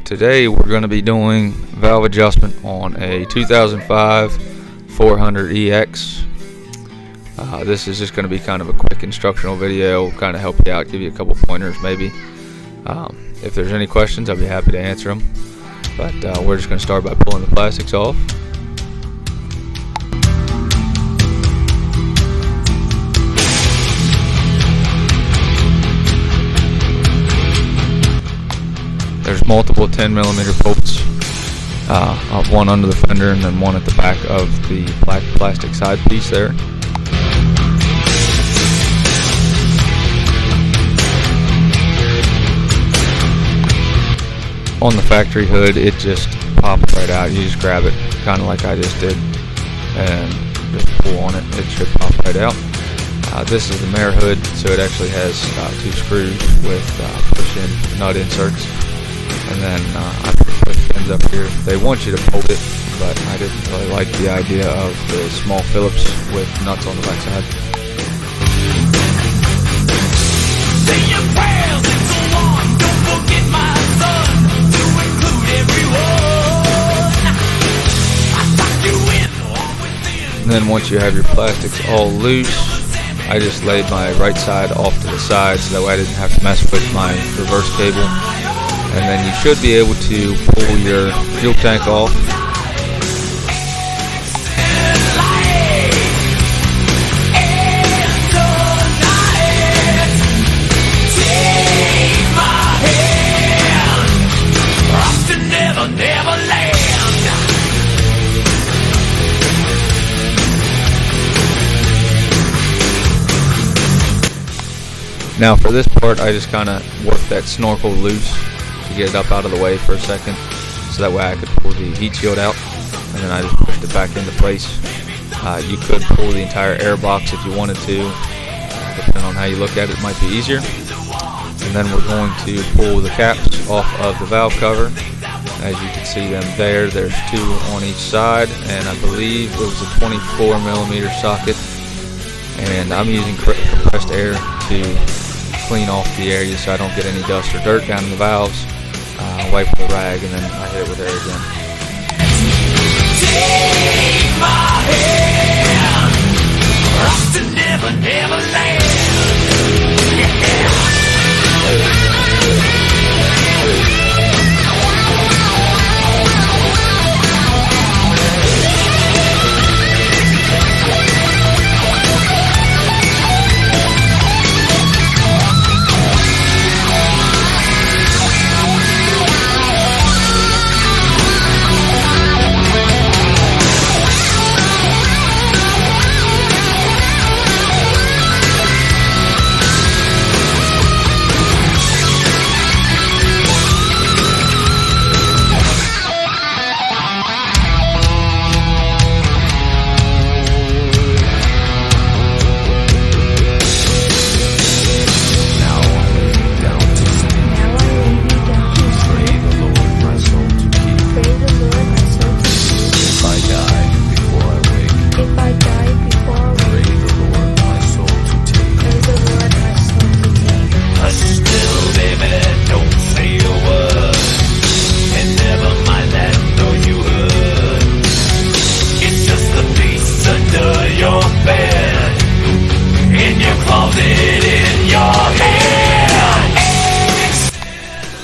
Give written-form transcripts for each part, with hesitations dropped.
Today we're going to be doing valve adjustment on a 2005 400EX. This is just going to be kind of a quick instructional video, kind of help you out, give you a couple pointers maybe. If there's any questions, I'll be happy to answer them. But we're just going to start by pulling the plastics off. There's multiple 10mm bolts, one under the fender and then one at the back of the plastic side piece there. On the factory hood, it just pops right out. You just grab it, kind of like I just did, and just pull on it. It should pop right out. This is the mare hood, so it actually has 2 screws with push-in nut inserts. And then I put the push pins up here. They want you to bolt it, but I didn't really like the idea of the small Phillips with nuts on the backside. And then once you have your plastics all loose, I just laid my right side off to the side so that way I didn't have to mess with my reverse cable. And then you should be able to pull your fuel tank off. Now for this part, I just kind of work that snorkel loose to get it up out of the way for a second, so that way I could pull the heat shield out, and then I just pushed it back into place. You could pull the entire air box if you wanted to, depending on how you look at it, it might be easier. And then we're going to pull the caps off of the valve cover. As you can see them there, there's 2 on each side, and I believe it was a 24mm socket. And I'm using compressed air to clean off the area so I don't get any dust or dirt down in the valves. Wipe with a rag and then I hit it with air again. Take my hand, off to Neverland.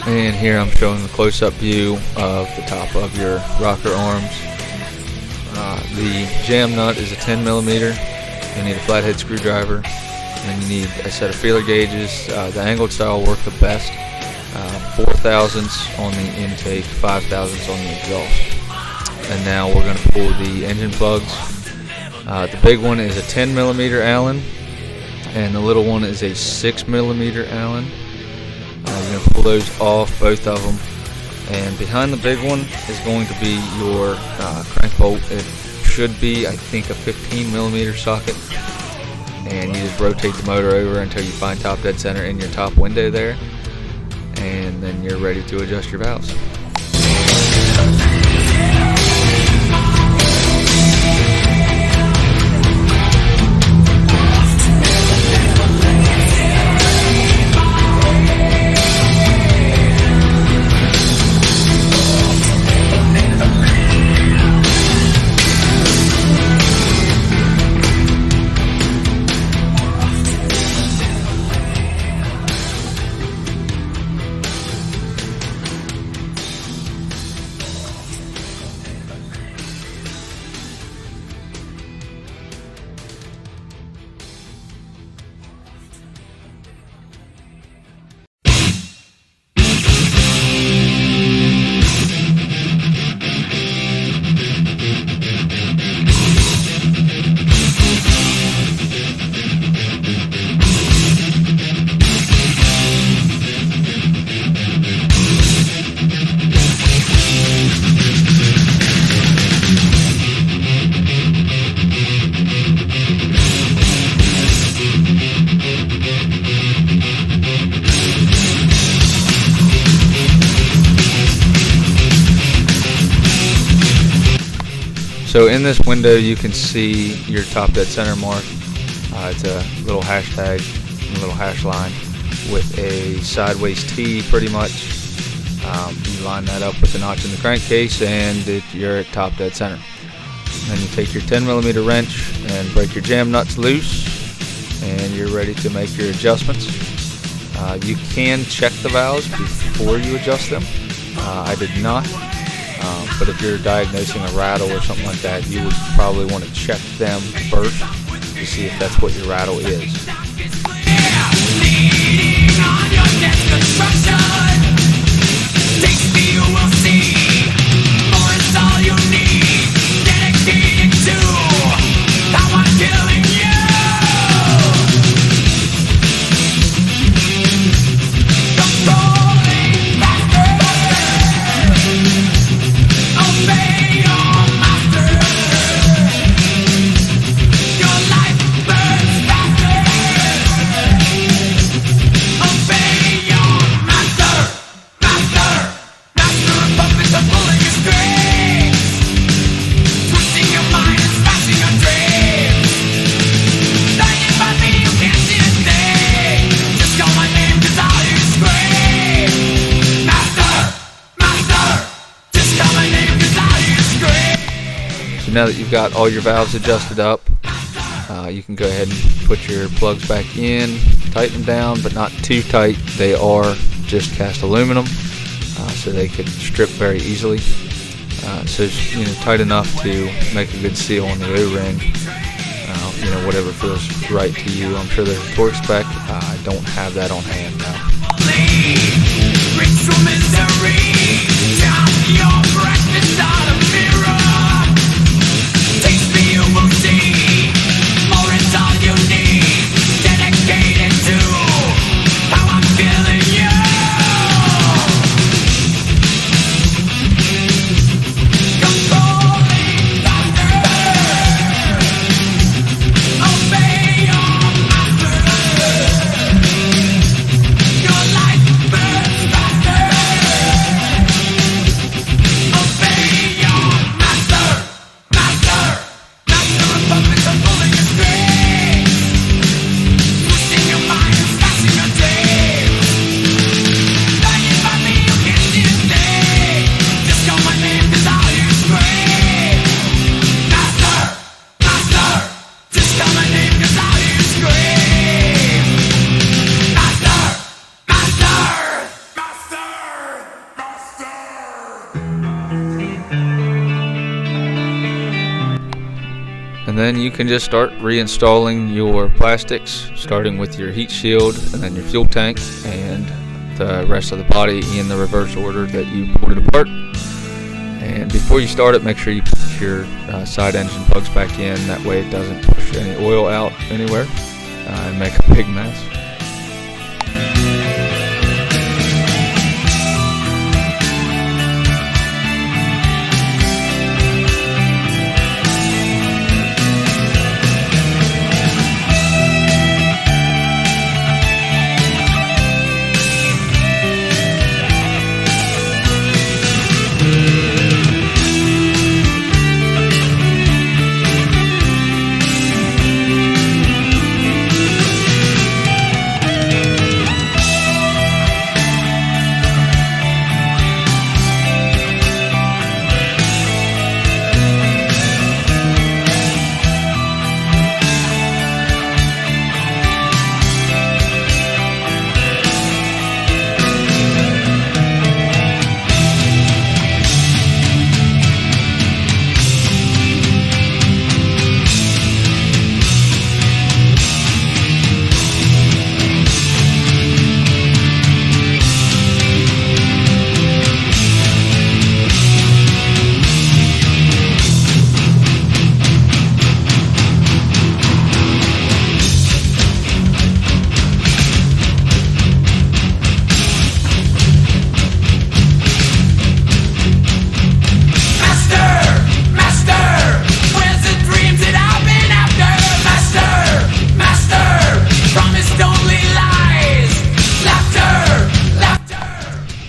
And here I'm showing the close-up view of the top of your rocker arms. The jam nut is a 10mm. You need a flathead screwdriver, and you need a set of feeler gauges. The angled style work the best. 4/1000 on the intake, 5/1000 on the exhaust. And now we're going to pull the engine plugs. The big one is a 10mm Allen, and the little one is a 6mm Allen. You're going to pull those off, both of them, and behind the big one is going to be your crank bolt. It should be, I think, a 15mm socket, and you just rotate the motor over until you find top dead center in your top window there, and then you're ready to adjust your valves. So in this window you can see your top dead center mark. It's a little hashtag, a little hash line with a sideways T pretty much. You line that up with the notch in the crankcase and you're at top dead center. And then you take your 10mm wrench and break your jam nuts loose, and you're ready to make your adjustments. You can check the valves before you adjust them. I did not, but if you're diagnosing a rattle or something like that, you would probably want to check them first to see if that's what your rattle is. Now that you've got all your valves adjusted up, you can go ahead and put your plugs back in, tighten them down, but not too tight. They are just cast aluminum, so they could strip very easily. So tight enough to make a good seal on the O-ring. Whatever feels right to you. I'm sure there's a torque spec. I don't have that on hand now. And then you can just start reinstalling your plastics, starting with your heat shield and then your fuel tank and the rest of the body in the reverse order that you pulled it apart. And before you start it, make sure you put your side engine plugs back in. That way it doesn't push any oil out anywhere and make a big mess.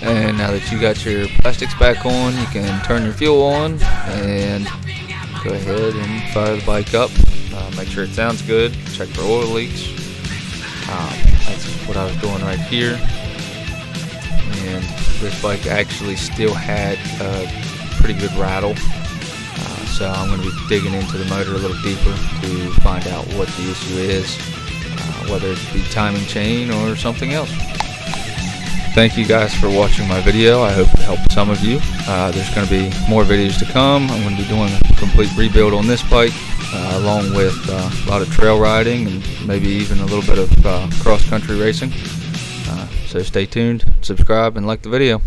And now that you got your plastics back on, you can turn your fuel on and go ahead and fire the bike up, make sure it sounds good, check for oil leaks. That's what I was doing right here. And this bike actually still had a pretty good rattle, so I'm going to be digging into the motor a little deeper to find out what the issue is, whether it be timing chain or something else. Thank you guys for watching my video. I hope it helped some of you. There's going to be more videos to come. I'm going to be doing a complete rebuild on this bike, along with a lot of trail riding and maybe even a little bit of cross-country racing. So stay tuned, subscribe, and like the video.